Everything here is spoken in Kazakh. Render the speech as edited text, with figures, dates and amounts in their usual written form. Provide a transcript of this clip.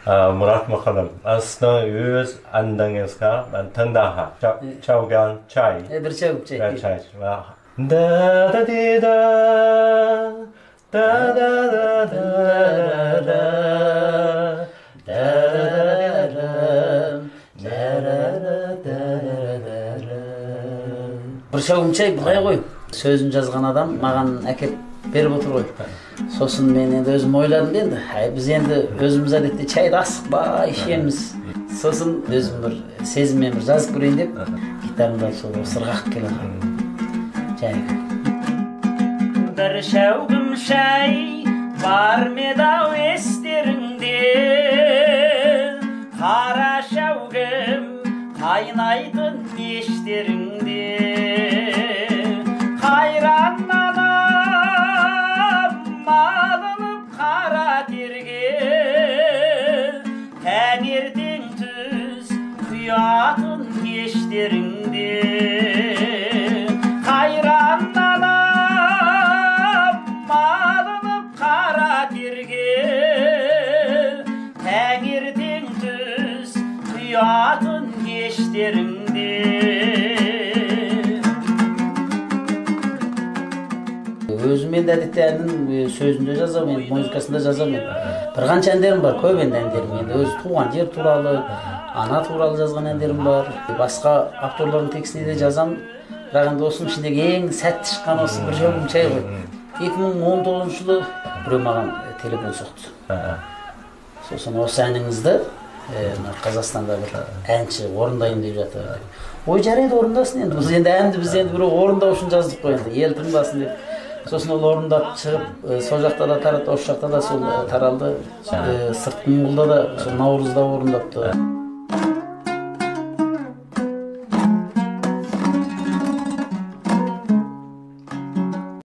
Murat Mıkalım. Aslında öz andığınızda ben tındaha. Çavgan çay. Bir çabuk çay. Ben çay. Da da di da. Da da da da da. Bir çabuk çay buraya koy. Sözün yazgan adam mağan akep berip otur koy. Sosun men endi özüm oyladım endi. Biz endi özümüz adetde çaydı asıkpay içemiz. Sosun özüm bir sezimmen bir жазып көрейин деп гитарамды сол сыргак келе çay. Bir şevgim çay var medal esтериңде. Kara şevgim kaynaydın eşтериңде. Hayran adam malınıp kara terge. Tengirden tüz kıyatın eşтериңде. Hayran adam malınıp kara terge. Tengirden tüz kıyatın eşтериңде. Özüm endi adetlerinin sözünde жазамын, muzikasında жазамын. Bir qancha әндерім бар, көп әндерім. Endi öz туған жер туралы, ана туралы жазған әндерім бар. Басқа авторлардың текстіне де жазам. Бірақ енді осының ішіндегі ең сәтті шыққан осы бір шәугім чай ғой. 2019 жылы біреу маған телефон соқты. Сосын осы әніңізді Қазақстанда бір әнші орындайын деп жатыр. Ой жарайды орындасын енді. Біз енді әнді біреу орындау үшін жаздық қой енді. Ел тыңдасын деп. Сосын ол орындап шығып, сол жақта да тарады, осы жақта да сол таралды. Сырт Құмбылда да, сол Наурызда орындапты.